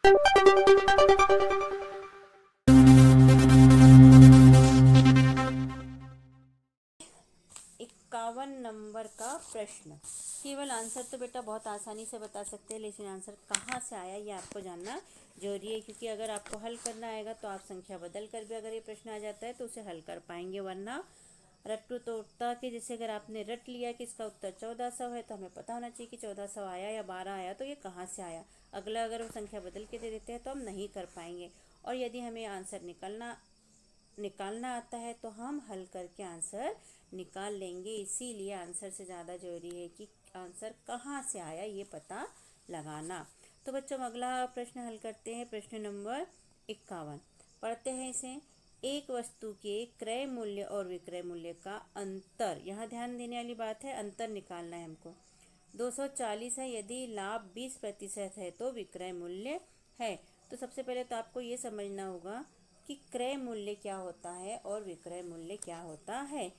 51 number का प्रश्न। केवल आंसर तो बेटा बहुत आसानी से बता सकते हैं, लेकिन आंसर कहाँ से आया ये आपको जानना जरूरी है, क्योंकि अगर आपको हल करना आएगा तो आप संख्या बदल कर भी अगर ये प्रश्न आ जाता है तो उसे हल कर पाएंगे, वरना रट्टू तोड़ता के जैसे अगर आपने रट लिया कि इसका उत्तर 1400 है तो हमें पता होना चाहिए कि 1400 आया या 12 आया, तो ये कहाँ से आया। अगला अगर वो संख्या बदल के दे देते हैं तो हम नहीं कर पाएंगे। और यदि हमें आंसर निकालना आता है तो हम हल करके आंसर निकाल लेंगे। इसीलिए आंसर से ज़्यादा जरूरी है कि आंसर कहाँ से आया ये पता लगाना। तो बच्चों हम अगला प्रश्न हल करते हैं। प्रश्न नंबर 51 पढ़ते हैं इसे। एक वस्तु के क्रय मूल्य और विक्रय मूल्य का अंतर, यहाँ ध्यान देने वाली बात है, अंतर निकालना है हमको। 240 है, यदि लाभ 20% है तो विक्रय मूल्य है। तो सबसे पहले तो आपको ये समझना होगा कि क्रय मूल्य क्या होता है और विक्रय मूल्य क्या होता है।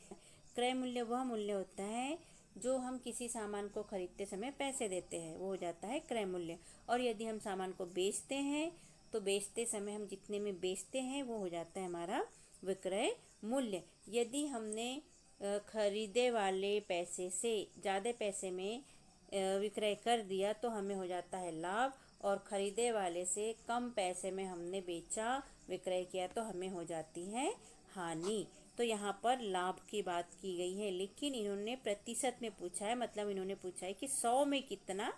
क्रय मूल्य वह मूल्य होता है जो हम किसी सामान को खरीदते समय पैसे देते हैं, वो हो जाता है क्रय मूल्य। और यदि हम सामान को बेचते हैं तो बेचते समय हम जितने में बेचते हैं वो हो जाता है हमारा विक्रय मूल्य। यदि हमने खरीदे वाले पैसे से ज़्यादा पैसे में विक्रय कर दिया तो हमें हो जाता है लाभ, और खरीदे वाले से कम पैसे में हमने बेचा विक्रय किया तो हमें हो जाती है हानि। तो यहाँ पर लाभ की बात की गई है, लेकिन इन्होंने प्रतिशत में पूछा है, मतलब इन्होंने पूछा है कि 100 में कितना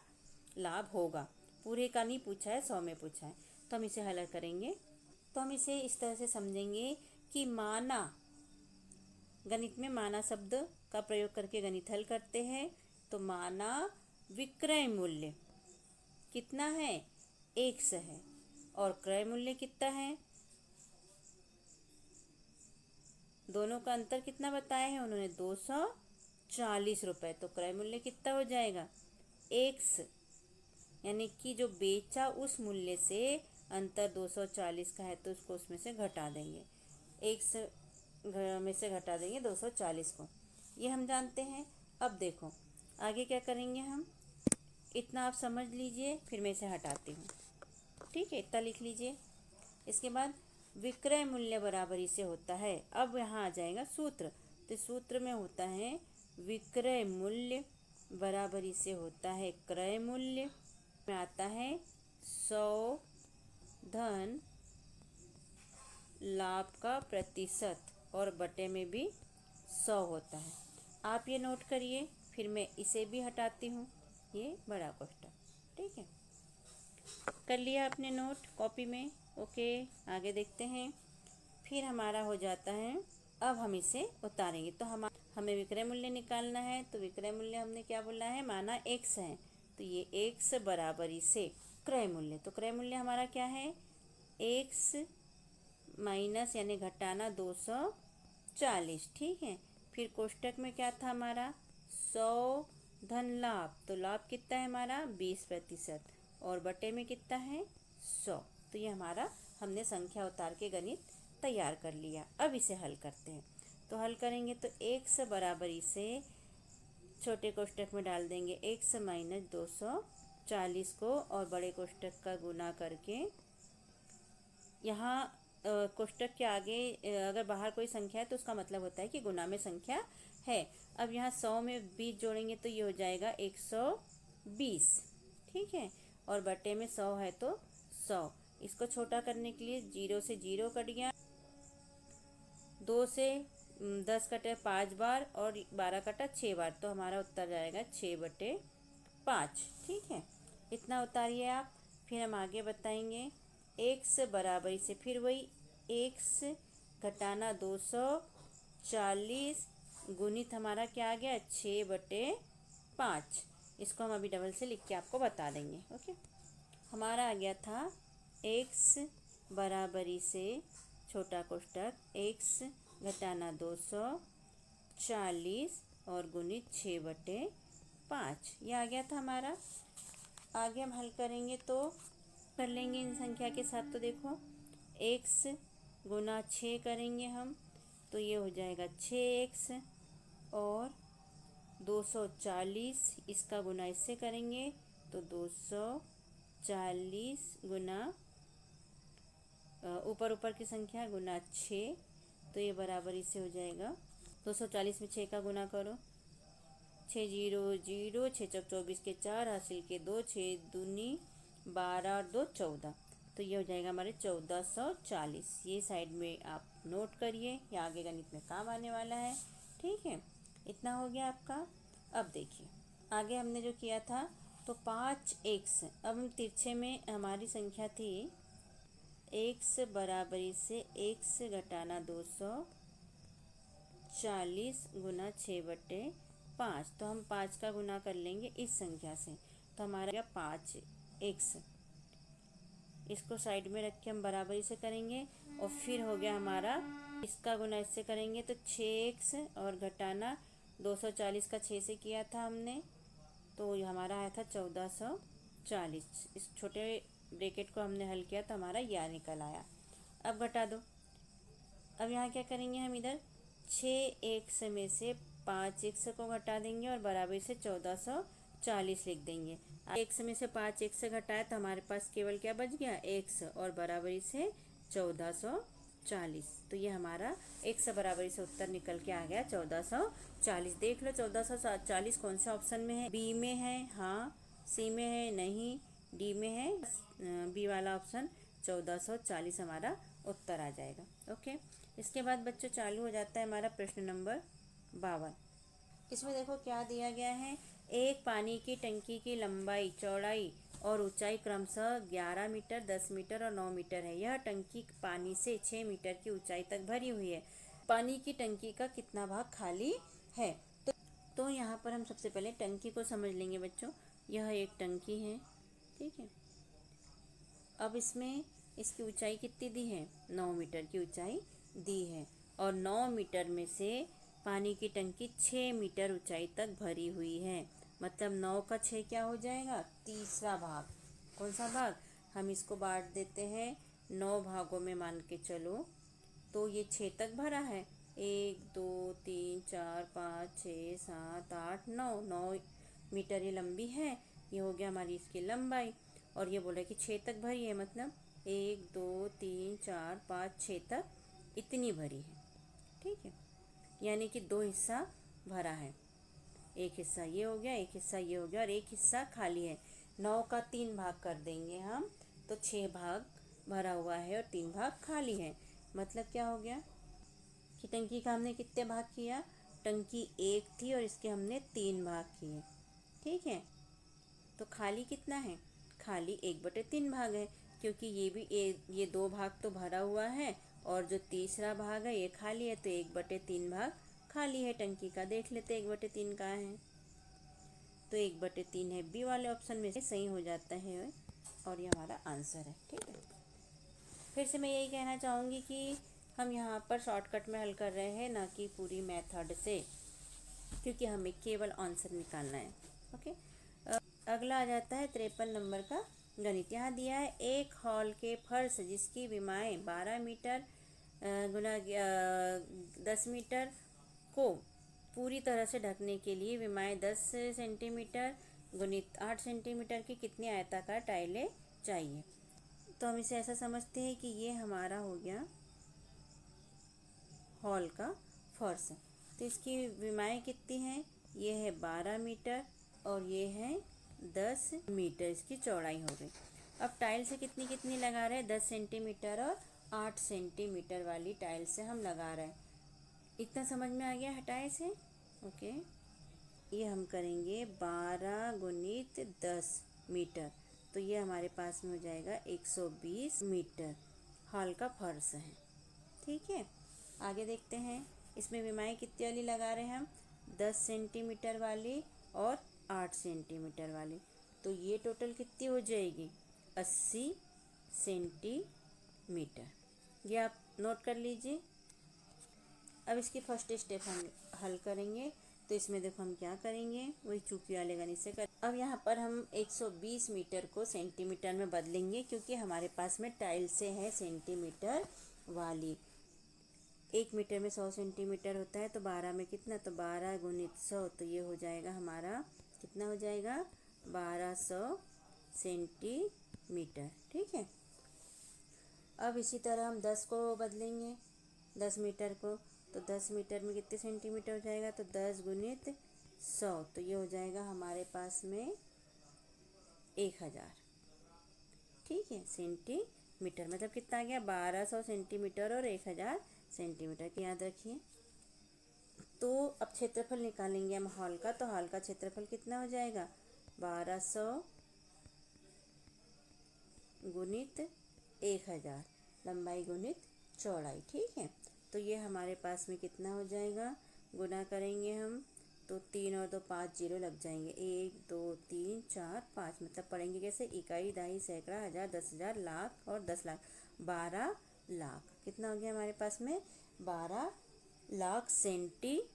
लाभ होगा, पूरे का नहीं पूछा है, 100 में पूछा है। तो हम इसे हल करेंगे। तो हम इसे इस तरह से समझेंगे कि माना, गणित में माना शब्द का प्रयोग करके गणित हल करते हैं। तो माना विक्रय मूल्य कितना है, 100 है, और क्रय मूल्य कितना है, दोनों का अंतर कितना बताया है उन्होंने, 240 रुपये। तो क्रय मूल्य कितना हो जाएगा, 100, यानी कि जो बेचा उस मूल्य से अंतर 240 का है तो उसको उसमें से घटा देंगे, 100 में से घटा देंगे 240 को, ये हम जानते हैं। अब देखो आगे क्या करेंगे हम, इतना आप समझ लीजिए, फिर मैं इसे हटाती हूँ। ठीक है, इतना लिख लीजिए। इसके बाद विक्रय मूल्य बराबरी से होता है, अब यहाँ आ जाएगा सूत्र। तो सूत्र में होता है विक्रय मूल्य बराबरी से होता है क्रय मूल्य, में आता है 100 धन लाभ का प्रतिशत, और बटे में भी 100 होता है। आप ये नोट करिए, फिर मैं इसे भी हटाती हूँ, ये बड़ा कोष्ठक। ठीक है, कर लिया आपने नोट कॉपी में। ओके, आगे देखते हैं। फिर हमारा हो जाता है, अब हम इसे उतारेंगे। तो हमें विक्रय मूल्य निकालना है, तो विक्रय मूल्य हमने क्या बोला है, माना 100 है, तो ये 100 बराबरी से क्रय मूल्य। तो क्रय मूल्य हमारा क्या है, 100 माइनस यानी घटाना 240। ठीक है, फिर कोष्टक में क्या था हमारा, 100 धन लाभ, तो लाभ कितना है हमारा 20%, और बटे में कितना है 100। तो ये हमारा हमने संख्या उतार के गणित तैयार कर लिया। अब इसे हल करते हैं। तो हल करेंगे तो 100 बराबरी से छोटे कोष्टक में डाल देंगे 100 माइनस 240 को, और बड़े कोष्टक का गुना करके यहाँ कोष्टक के आगे अगर बाहर कोई संख्या है तो उसका मतलब होता है कि गुना में संख्या है। अब यहाँ 100 में 20 जोड़ेंगे तो ये हो जाएगा 120। ठीक है, और बटे में 100 है तो 100। इसको छोटा करने के लिए 0 से 0 कट गया, 2 से 10 कटे 5 बार, और 12 कटा 6 बार, तो हमारा उत्तर जाएगा 6/5। ठीक है, इतना उतारिए आप। फिर हम आगे बताएंगे 100 बराबरी से, फिर वही 100 घटाना 240 गुणित हमारा क्या आ गया 6/5। इसको हम अभी डबल से लिख के आपको बता देंगे। ओके, हमारा आ गया था 100 बराबरी से छोटा कोष्टक 100 घटाना 240 और गुणित 6/5, ये आ गया था हमारा। आगे हम हल करेंगे तो कर लेंगे इन संख्या के साथ। तो देखो 1 गुना 6 करेंगे हम, तो ये हो जाएगा 6x, और 240 इसका गुना इससे करेंगे तो 40 गुना ऊपर ऊपर की संख्या गुना 6, तो ये बराबर इससे हो जाएगा 240 में 6 का गुना करो, 6 जीरो जीरो, 6 चौक 24 के 4, हासिल के 2, 6 दूनी 12 और 2 14, तो ये हो जाएगा हमारे 1440। ये साइड में आप नोट करिए, ये आगे गणित में काम आने वाला है। ठीक है, इतना हो गया आपका। अब देखिए आगे हमने जो किया था, तो 5x, अब हम तिरछे में हमारी संख्या थी x बराबरी से x घटाना 240 गुना 6/5, तो हम 5 का गुना कर लेंगे इस संख्या से, तो हमारा गया 5x। इसको साइड में रख के हम बराबरी से करेंगे, और फिर हो गया हमारा इसका गुना इससे करेंगे, तो 6x और घटाना 240 का 6 से किया था हमने, तो ये हमारा आया था 1440। इस छोटे ब्रैकेट को हमने हल किया तो हमारा यह निकल आया। अब घटा दो। अब यहाँ क्या करेंगे हम, इधर 6x में से 5x को घटा देंगे और बराबर से 1440 लिख देंगे। x में से 5x घटाया तो हमारे पास केवल क्या बच गया, x, और बराबरी से 1440, तो ये हमारा x बराबरी से उत्तर निकल के आ गया 1440। देख लो 1440 कौन सा ऑप्शन में है, बी में है, हाँ, सी में है, नहीं, डी में है, बी वाला ऑप्शन 1440 हमारा उत्तर आ जाएगा। ओके, इसके बाद बच्चों चालू हो जाता है हमारा प्रश्न नंबर 52। इसमें देखो क्या दिया गया है, एक पानी की टंकी की लंबाई, चौड़ाई और ऊंचाई क्रमशः 11 मीटर, 10 मीटर और 9 मीटर है। यह टंकी पानी से 6 मीटर की ऊंचाई तक भरी हुई है। पानी की टंकी का कितना भाग खाली है? तो यहाँ पर हम सबसे पहले टंकी को समझ लेंगे बच्चों। यह एक टंकी है, ठीक है। अब इसमें इसकी ऊंचाई कितनी दी है, 9 मीटर की ऊंचाई दी है, और 9 मीटर में से पानी की टंकी 6 मीटर ऊंचाई तक भरी हुई है। मतलब 9 का 6 क्या हो जाएगा, तीसरा भाग। कौन सा भाग, हम इसको बांट देते हैं 9 भागों में, मान के चलो, तो ये 6 तक भरा है। 1 2 3 4 5 6 7 8 9, 9 मीटर ये लंबी है। ये हो गया हमारी इसकी लंबाई, और ये बोला कि 6 तक भरी है, मतलब 1 2 3 4 5 6 तक इतनी भरी है। ठीक है, यानी कि 2 हिस्सा भरा है, एक हिस्सा ये हो गया, एक हिस्सा ये हो गया, और एक हिस्सा खाली है। 9 का 3 भाग कर देंगे हम, तो 6 भाग भरा हुआ है और 3 भाग खाली है। मतलब क्या हो गया कि टंकी का हमने कितने भाग किया, टंकी एक थी और इसके हमने 3 भाग किए। ठीक है, तो खाली कितना है, खाली 1/3 भाग है, क्योंकि ये 2 भाग तो भरा हुआ है और जो तीसरा भाग है ये खाली है, तो 1/3 भाग खाली है टंकी का। देख लेते 1/3 कहाँ है, तो 1/3 है, बी वाले ऑप्शन में से सही हो जाता है, और ये हमारा आंसर है। ठीक है, फिर से मैं यही कहना चाहूँगी कि हम यहाँ पर शॉर्टकट में हल कर रहे हैं, ना कि पूरी मेथड से, क्योंकि हमें केवल आंसर निकालना है। ओके, अगला आ जाता है 53 नंबर का गणित। यहाँ दिया है एक हॉल के फर्श जिसकी विमाएँ 12 मीटर गुना 10 मीटर को पूरी तरह से ढकने के लिए विमाएँ 10 सेंटीमीटर गुणित 8 सेंटीमीटर की कितनी आयताकार टाइलें चाहिए। तो हम इसे ऐसा समझते हैं कि ये हमारा हो गया हॉल का फर्श। तो इसकी विमाएँ कितनी हैं, ये है 12 मीटर और ये है 10 मीटर, इसकी चौड़ाई हो गई। अब टाइल से कितनी कितनी लगा रहे हैं, 10 सेंटीमीटर और 8 सेंटीमीटर वाली टाइल से हम लगा रहे हैं। इतना समझ में आ गया हटाए से। ओके, ये हम करेंगे 12 गुणित 10 मीटर, तो ये हमारे पास में हो जाएगा 120 मीटर हॉल का फर्श है। ठीक है, आगे देखते हैं इसमें विमाएँ कितनी वाली लगा रहे हैं हम, 10 सेंटीमीटर वाली और 8 सेंटीमीटर वाली, तो ये टोटल कितनी हो जाएगी, 80 सेंटीमीटर। ये आप नोट कर लीजिए। अब इसकी फर्स्ट स्टेप हम हल करेंगे, तो इसमें देखो हम क्या करेंगे, वही चूकी वाले गणित से कर। अब यहाँ पर हम 120 मीटर को सेंटीमीटर में बदलेंगे, क्योंकि हमारे पास में टाइल से है सेंटीमीटर वाली। 1 मीटर में 100 सेंटीमीटर होता है, तो 12 में कितना, तो 12 गुणित 100, तो ये हो जाएगा हमारा कितना हो जाएगा, 1200 सेंटीमीटर। मीटर। ठीक है, अब इसी तरह हम 10 को बदलेंगे, 10 मीटर को, तो 10 मीटर में कितने सेंटीमीटर हो जाएगा, तो 10 गुणित 100, तो ये हो जाएगा हमारे पास में 1000। ठीक है, सेंटीमीटर मतलब कितना आ गया, 1200 सेंटीमीटर और 1000 सेंटीमीटर की याद रखिए। तो अब क्षेत्रफल निकालेंगे हम हॉल का, तो हॉल का क्षेत्रफल कितना हो जाएगा, 1200 गुणित 1000, लंबाई गुणित चौड़ाई। ठीक है, तो ये हमारे पास में कितना हो जाएगा, गुना करेंगे हम तो 3 और 2 5 जीरो लग जाएंगे, 1 2 3 4 5, मतलब पढ़ेंगे कैसे, इकाई, दहाई, सैकड़ा, हज़ार, 10,000, लाख और 10 लाख, 12 लाख। कितना हो गया हमारे पास में, 12 लाख सेंटीमीटर।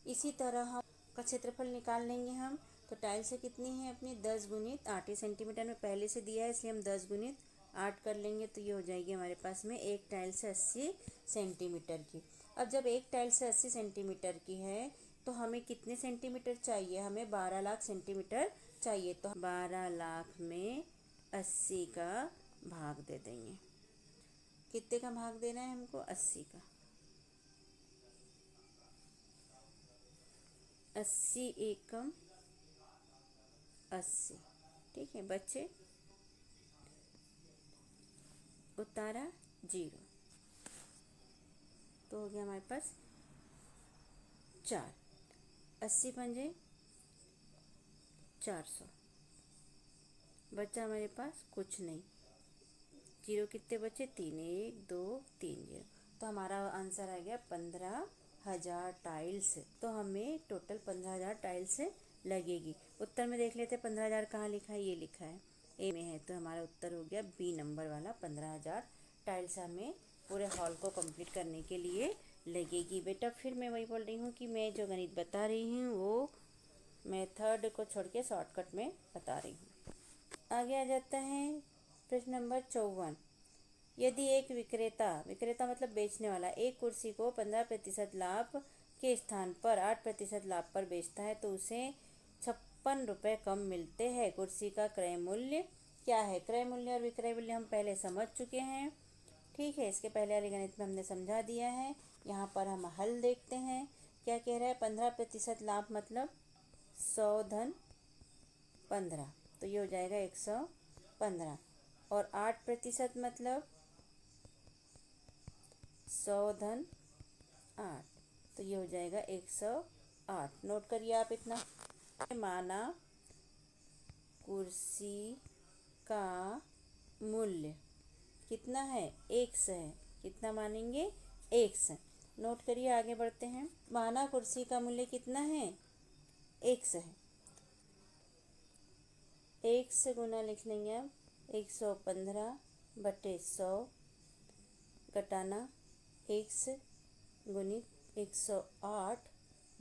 इसी तरह हम का क्षेत्रफल निकाल लेंगे हम, तो टाइल से कितनी है अपनी, 10 गुणित 8, सेंटीमीटर में पहले से दिया है इसलिए हम 10 गुणित 8 कर लेंगे, तो ये हो जाएगी हमारे पास में एक टाइल से 80 सेंटीमीटर की। अब जब एक टाइल से 80 सेंटीमीटर की है तो हमें कितने सेंटीमीटर चाहिए, हमें 12 लाख सेंटीमीटर चाहिए, तो 12 लाख में 80 का भाग दे देंगे। कितने का भाग देना है हमको, 80 का। 80 एकम 80। ठीक है बच्चे, उतारा 0, तो हो गया हमारे पास 4, 80 पंजे 400, बचा हमारे पास कुछ नहीं, जीरो कितने बचे, 3, 1 2 3 0, तो हमारा आंसर आ गया 15,000 टाइल्स। तो हमें टोटल 15,000 टाइल्स लगेगी। उत्तर में देख लेते 15,000 कहाँ लिखा है, ये लिखा है ए में है, तो हमारा उत्तर हो गया बी नंबर वाला, 15,000 टाइल्स हमें पूरे हॉल को कंप्लीट करने के लिए लगेगी। बेटा फिर मैं वही बोल रही हूँ कि मैं जो गणित बता रही हूँ वो मेथड को छोड़ के शॉर्टकट में बता रही हूँ। आगे आ जाता है प्रश्न नंबर 54। यदि एक विक्रेता मतलब बेचने वाला एक कुर्सी को 15% लाभ के स्थान पर 8% लाभ पर बेचता है तो उसे 56 रुपये कम मिलते हैं। कुर्सी का क्रय मूल्य क्या है। क्रय मूल्य और विक्रय मूल्य हम पहले समझ चुके हैं। ठीक है, इसके पहले वाले गणित में हमने समझा दिया है। यहाँ पर हम हल देखते हैं क्या कह रहा है। 15% लाभ मतलब 100 धन 15, तो ये हो जाएगा 115, और 8% मतलब 100 धन 8, तो ये हो जाएगा 108। नोट करिए आप इतना। माना कुर्सी का मूल्य कितना है, 100 है। कितना मानेंगे, 100। नोट करिए, आगे बढ़ते हैं। माना कुर्सी का मूल्य कितना है, 100 है। 100 गुना लिख लेंगे अब, 115 बटे 100 घटाना 100 गुणित 108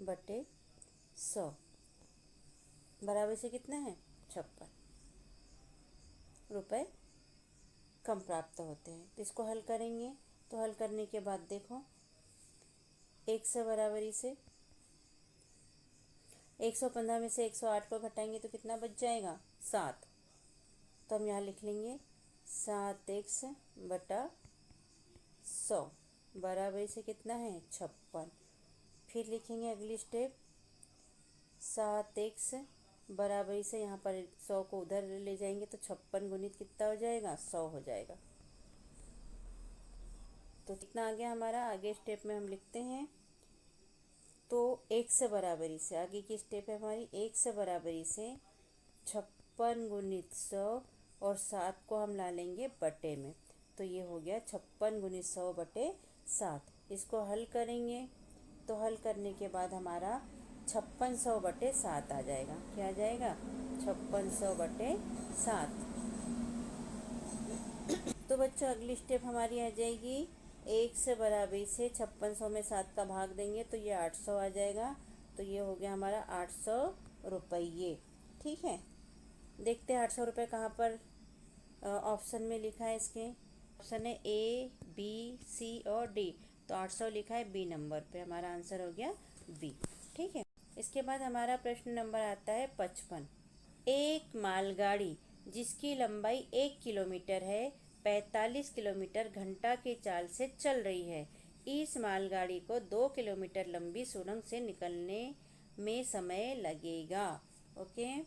बटे 100 बराबर से कितना है, 56 रुपये कम प्राप्त होते हैं। तो इसको हल करेंगे, तो हल करने के बाद देखो 100 बराबरी से 115 में से 108 को घटाएंगे तो कितना बच जाएगा, 7। तो हम यहाँ लिख लेंगे 7x बटा 100 बराबरी से कितना है, 56। फिर लिखेंगे अगली स्टेप, 7x बराबरी से यहाँ पर 100 को उधर ले जाएंगे तो 56 गुणित कितना हो जाएगा, 100 हो जाएगा। तो कितना आ गया हमारा। आगे स्टेप में हम लिखते हैं तो 1 बराबरी से आगे की स्टेप है हमारी, 1 बराबरी से 56 गुणित 100 और 7 को हम ला लेंगे बटे में, तो ये हो गया 56 गुणित 100 बटे 7। इसको हल करेंगे तो हल करने के बाद हमारा 5600 बटे 7 आ जाएगा। क्या आ जाएगा, 5600 बटे 7। तो बच्चों अगली स्टेप हमारी आ जाएगी, 1 बराबरी से 5600 में 7 का भाग देंगे तो ये 800 आ जाएगा। तो ये हो गया हमारा 800 रुपये। ठीक है, देखते हैं 800 रुपये कहाँ पर ऑप्शन में लिखा है। इसके ऑप्शन है A, B, C और D, तो 800 लिखा है बी नंबर पे, हमारा आंसर हो गया बी। ठीक है, इसके बाद हमारा प्रश्न नंबर आता है 55। एक मालगाड़ी जिसकी लंबाई 1 किलोमीटर है 45 किलोमीटर घंटा की चाल से चल रही है। इस मालगाड़ी को 2 किलोमीटर लंबी सुरंग से निकलने में समय लगेगा। ओके,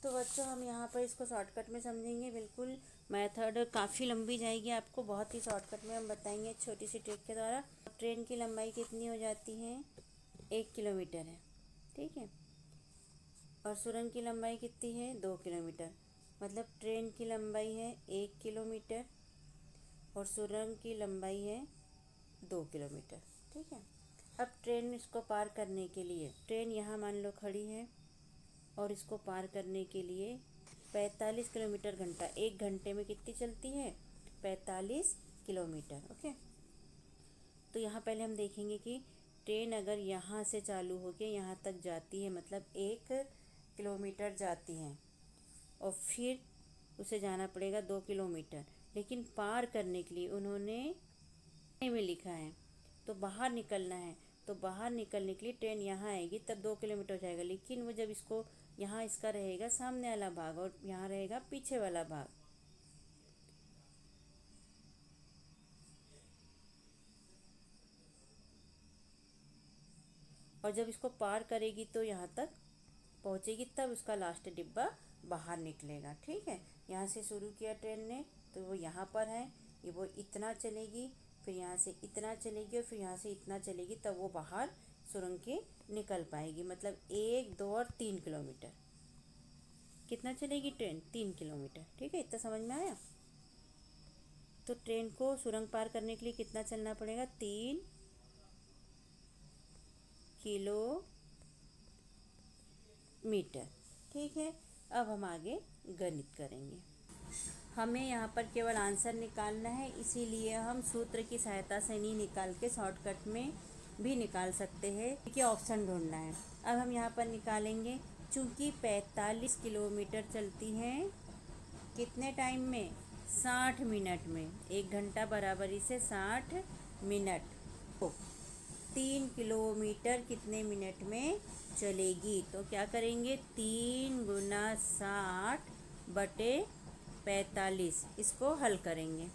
तो बच्चों हम यहाँ पर इसको शॉर्टकट में समझेंगे। बिल्कुल मेथड काफ़ी लंबी जाएगी, आपको बहुत ही शॉर्टकट में हम बताएंगे छोटी सी ट्रिक के द्वारा। ट्रेन की लंबाई कितनी हो जाती है? 1 किलोमीटर है, ठीक है। और सुरंग की लंबाई कितनी है? 2 किलोमीटर। मतलब ट्रेन की लंबाई है 1 किलोमीटर और सुरंग की लंबाई है 2 किलोमीटर, ठीक है। अब ट्रेन इसको पार करने के लिए, ट्रेन यहाँ मान लो खड़ी है और इसको पार करने के लिए 45 किलोमीटर घंटा, 1 घंटे में कितनी चलती है? 45 किलोमीटर। ओके, तो यहाँ पहले हम देखेंगे कि ट्रेन अगर यहाँ से चालू होकर यहाँ तक जाती है, मतलब 1 किलोमीटर जाती है और फिर उसे जाना पड़ेगा 2 किलोमीटर, लेकिन पार करने के लिए उन्होंने में लिखा है तो बाहर निकलना है, तो बाहर निकलने के लिए ट्रेन यहाँ आएगी तब 2 किलोमीटर हो जाएगा। लेकिन वो जब इसको यहाँ इसका रहेगा सामने वाला भाग और यहाँ रहेगा पीछे वाला भाग, और जब इसको पार करेगी तो यहाँ तक पहुँचेगी तब उसका लास्ट डिब्बा बाहर निकलेगा, ठीक है। यहाँ से शुरू किया ट्रेन ने तो वो यहाँ पर है, ये वो इतना चलेगी, फिर यहाँ से इतना चलेगी और फिर यहाँ से इतना चलेगी, तब वो बाहर सुरंग के निकल पाएगी। मतलब 1, 2 और 3 किलोमीटर। कितना चलेगी ट्रेन? 3 किलोमीटर, ठीक है। इतना समझ में आया? तो ट्रेन को सुरंग पार करने के लिए कितना चलना पड़ेगा? 3 किलोमीटर, ठीक है। अब हम आगे गणित करेंगे। हमें यहाँ पर केवल आंसर निकालना है, इसीलिए हम सूत्र की सहायता से नहीं निकाल के शॉर्टकट में भी निकाल सकते हैं, क्योंकि ऑप्शन ढूंढना है। अब हम यहाँ पर निकालेंगे, चूँकि 45 किलोमीटर चलती हैं कितने टाइम में? 60 मिनट में। 1 घंटा बराबरी से 60 मिनट। तो 3 किलोमीटर कितने मिनट में चलेगी? तो क्या करेंगे? 3 गुना 60 बटे 45, इसको हल करेंगे।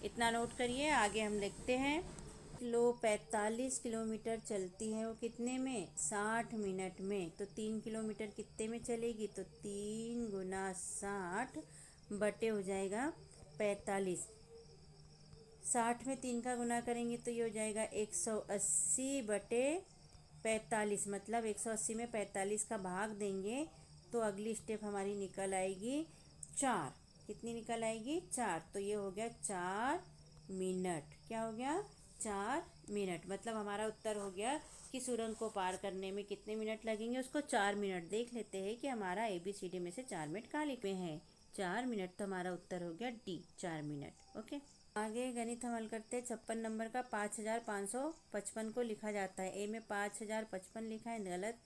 इतना नोट करिए, आगे हम लिखते हैं। 45 किलोमीटर चलती है वो कितने में? 60 मिनट में। तो 3 किलोमीटर कितने में चलेगी? तो 3 गुना 60 बटे हो जाएगा 45। 60 में 3 का गुना करेंगे तो ये हो जाएगा 180 बटे 45। मतलब 180 में 45 का भाग देंगे तो अगली स्टेप हमारी निकल आएगी 4। कितनी निकल आएगी? 4। तो ये हो गया 4 मिनट। क्या हो गया? 4 मिनट। मतलब हमारा उत्तर हो गया कि सुरंग को पार करने में कितने मिनट लगेंगे, उसको 4 मिनट। देख लेते हैं कि हमारा ABCD में से 4 मिनट कहाँ लिखे हैं। 4 मिनट, तो हमारा उत्तर हो गया D, 4 मिनट। ओके, आगे गणित हम हल करते हैं। 56 नंबर का 5555 को लिखा जाता है। ए में 5055 लिखा है, गलत।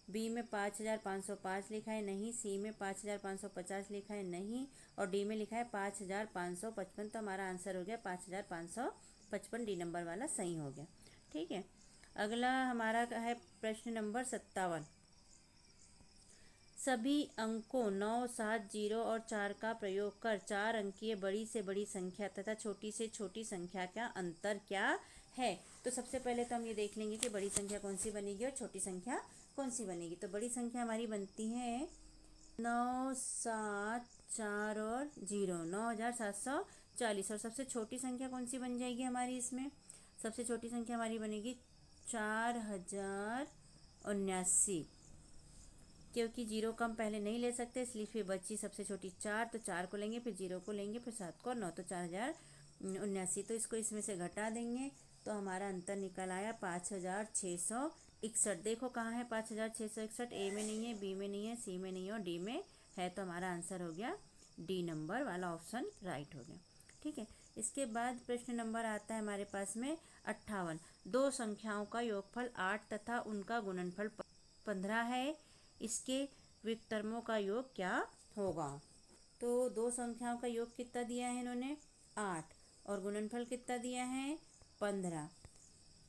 बी में 5505 लिखा है, नहीं। सी में 5550 लिखा है, नहीं। और डी में लिखा है 5555। तो हमारा आंसर हो गया 5555। डी नंबर वाला सही हो गया, ठीक है। अगला हमारा है प्रश्न नंबर 57। सभी अंकों 9, 7, 0 और 4 का प्रयोग कर 4 अंकीय बड़ी से बड़ी संख्या तथा छोटी से छोटी संख्या का अंतर क्या है। तो सबसे पहले तो हम ये देख लेंगे कि बड़ी संख्या कौन सी बनेगी और छोटी संख्या कौन सी बनेगी। तो बड़ी संख्या हमारी बनती है 9, 7, 4 और 0, 9740। और सबसे छोटी संख्या कौन सी बन जाएगी हमारी इसमें? सबसे छोटी संख्या हमारी बनेगी 4079। क्योंकि 0 को हम पहले नहीं ले सकते, इसलिए फिर बची सबसे छोटी 4। तो 4 को लेंगे, फिर 0 को लेंगे, फिर 7 को और 9, तो 4079। तो इसको इसमें से घटा देंगे तो हमारा अंतर निकल आया 5661। देखो कहाँ है 5661? ए में नहीं है, बी में नहीं है, सी में नहीं है और डी में है। तो हमारा आंसर हो गया डी नंबर वाला ऑप्शन राइट हो गया, ठीक है। इसके बाद प्रश्न नंबर आता है हमारे पास में 58। दो संख्याओं का योगफल 8 तथा उनका गुणनफल 15 है, इसके व्युत्क्रमों का योग क्या होगा। तो दो संख्याओं का योग कितना दिया है इन्होंने? 8, और गुणनफल कितना दिया है? 15।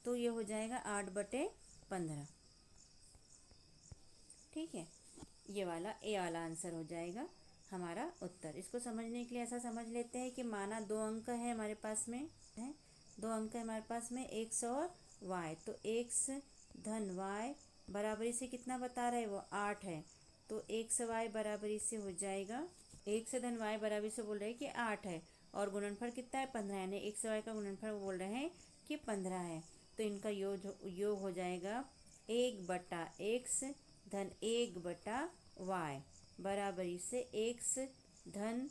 तो ये हो जाएगा 8/15, ठीक है। ये वाला ए वाला आंसर हो जाएगा हमारा उत्तर। इसको समझने के लिए ऐसा समझ लेते हैं कि माना 2 अंक है हमारे पास में, है 2 अंक है हमारे पास में x और y, तो x धन y बराबरी से कितना बता रहे हैं वो 8 है, तो x y बराबरी से हो जाएगा, x धन y बराबरी से बोल रहे हैं कि 8 है और गुणनफल कितना है 15, यानी x y का गुणनफल बोल रहे हैं कि 15 है। तो इनका योग हो जाएगा 1/x धन 1/y बराबरी से x धन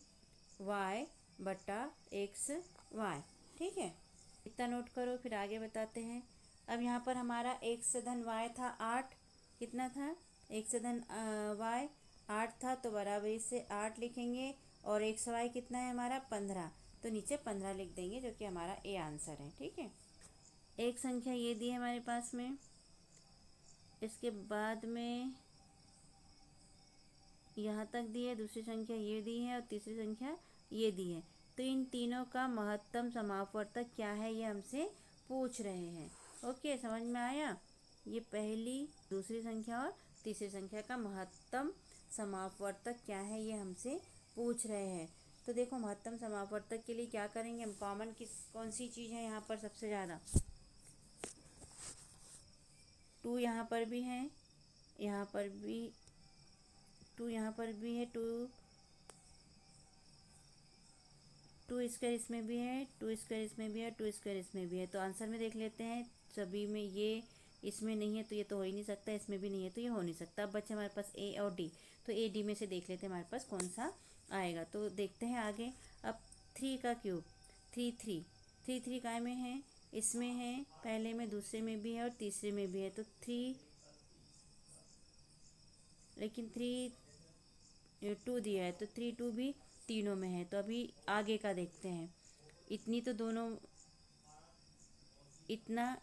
y बटा xy। ठीक है, इतना नोट करो, फिर आगे बताते हैं। अब यहाँ पर हमारा x धन y था 8, कितना था x धन y 8 था, तो बराबरी से 8 लिखेंगे और xy कितना है हमारा 15, तो नीचे 15 लिख देंगे जो कि हमारा ए आंसर है। ठीक है, एक संख्या ये दी है हमारे पास में, इसके बाद में यहाँ तक दी है, दूसरी संख्या ये दी है और तीसरी संख्या ये दी है। तो इन तीनों का महत्तम समापवर्तक क्या है ये हमसे पूछ रहे हैं। ओके, समझ में आया? ये पहली, दूसरी संख्या और तीसरी संख्या का महत्तम समापवर्तक क्या है ये हमसे पूछ रहे हैं। तो देखो, महत्तम समापवर्तक के लिए क्या करेंगे हम, कॉमन कौन सी चीज़ है यहाँ पर सबसे ज़्यादा, 2 यहाँ पर भी है, यहाँ पर भी 2 यहाँ पर भी है, 2 स्क्वायर इसमें भी है, 2 स्क्वायर इसमें भी है, 2 स्क्वायर इसमें भी है। तो आंसर में देख लेते हैं, सभी में ये इसमें नहीं है तो ये तो हो ही नहीं सकता, इसमें भी नहीं है तो ये हो नहीं सकता। अब बच्चे हमारे पास ए और डी, तो ए डी में से देख लेते हैं हमारे पास कौन सा आएगा। तो देखते हैं आगे। अब 3 का क्यूब, 3 काय में है, इसमें है, पहले में, दूसरे में भी है और तीसरे में भी है। तो 3, लेकिन 2 दिया है तो 3 2 भी तीनों में है। तो अभी आगे का देखते हैं, इतनी तो दोनों, इतना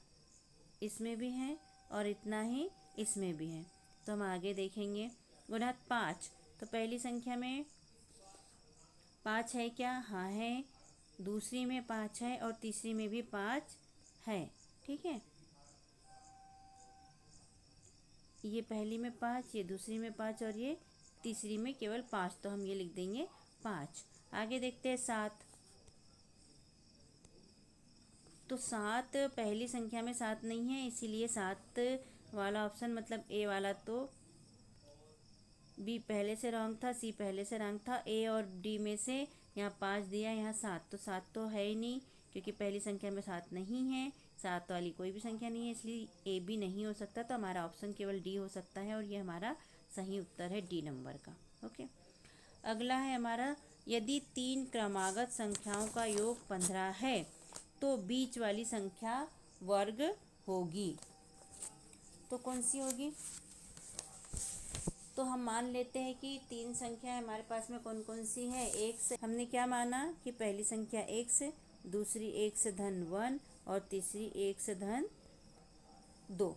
इसमें भी है और इतना ही इसमें भी है। तो हम आगे देखेंगे। गुणा 5, तो पहली संख्या में 5 है क्या? हाँ है। दूसरी में 5 है और तीसरी में भी 5 है। ठीक है, ये पहली में 5, ये दूसरी में 5 और ये तीसरी में केवल 5, तो हम ये लिख देंगे 5। आगे देखते हैं 7, तो 7 पहली संख्या में 7 नहीं है, इसीलिए 7 वाला ऑप्शन मतलब ए वाला, तो बी पहले से रॉन्ग था, सी पहले से रॉन्ग था। ए और डी में से यहाँ 5 दिया, यहाँ 7, तो 7 तो है ही नहीं क्योंकि पहली संख्या में 7 नहीं है, 7 वाली कोई भी संख्या नहीं है, इसलिए ए भी नहीं हो सकता। तो हमारा ऑप्शन केवल डी हो सकता है और ये हमारा सही उत्तर है डी नंबर का। ओके, अगला है हमारा, यदि 3 क्रमागत संख्याओं का योग 15 है तो बीच वाली संख्या वर्ग होगी। तो कौन सी होगी? तो हम मान लेते हैं कि 3 संख्या हमारे पास में कौन कौन सी है। x, हमने क्या माना कि पहली संख्या x, दूसरी x धन 1 और तीसरी x धन 2।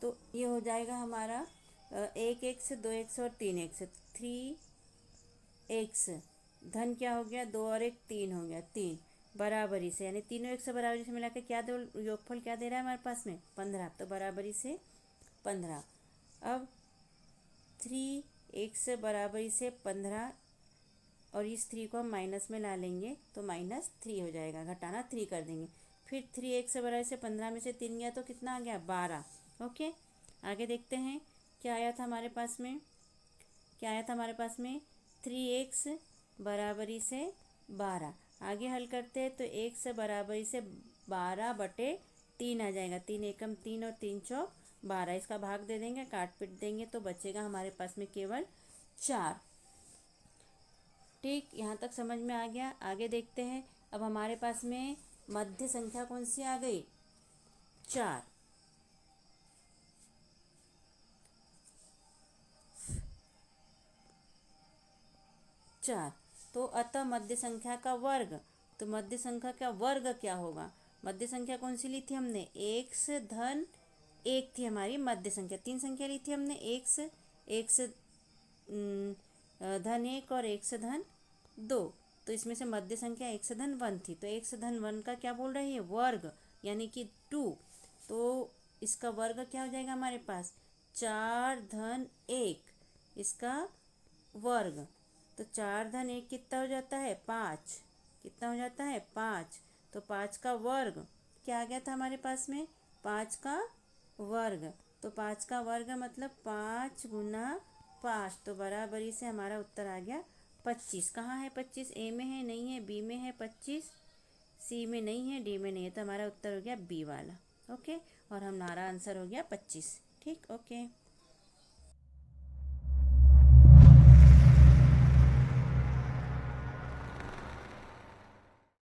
तो ये हो जाएगा हमारा 1x, 2x और 3x। 3x धन क्या हो गया, 2 और 1 3 हो गया, 3 बराबरी से, यानी तीनों एक से बराबरी से मिलाकर क्या दो, योगफल क्या दे रहा है हमारे पास में 15, तो बराबरी से 15। अब 3x बराबरी से 15 और इस 3 को हम माइनस में ला लेंगे तो -3 हो जाएगा, घटाना 3 कर देंगे। फिर 3x बराबरी से 15 में से 3 गया तो कितना आ गया 12। ओके, आगे देखते हैं क्या आया था हमारे पास में, क्या आया था हमारे पास में 3x बराबरी से 12। आगे हल करते हैं तो x बराबरी से 12/3 आ जाएगा, 3 एकम 3 और 3 चौक 12, इसका भाग दे देंगे, काट पीट देंगे तो बचेगा हमारे पास में केवल 4। ठीक, यहाँ तक समझ में आ गया। आगे देखते हैं, अब हमारे पास में मध्य संख्या कौन सी आ गई, 4। तो अतः मध्य संख्या का वर्ग, तो मध्य संख्या का वर्ग क्या होगा, मध्य संख्या कौन सी ली थी हमने, x धन 1 थी हमारी मध्य संख्या। 3 संख्या ली थी हमने, x धन 1 और x धन 2, तो इसमें से मध्य संख्या x धन 1 थी, तो x धन 1 का क्या बोल रहे हैं, वर्ग, यानी कि 2। तो इसका वर्ग क्या हो जाएगा हमारे पास, 4 धन 1, इसका वर्ग। तो 4 धन 1 कितना हो जाता है 5। कितना हो जाता है 5। तो 5 का वर्ग क्या आ गया था हमारे पास में 5 का वर्ग। तो 5 का वर्ग मतलब 5 गुना 5। तो बराबरी से हमारा उत्तर आ गया 25। कहाँ है 25? ए में है नहीं है, बी में है 25, सी में नहीं है, डी में नहीं है। तो हमारा उत्तर हो गया बी वाला। ओके, और हमारा आंसर हो गया 25। ठीक, ओके।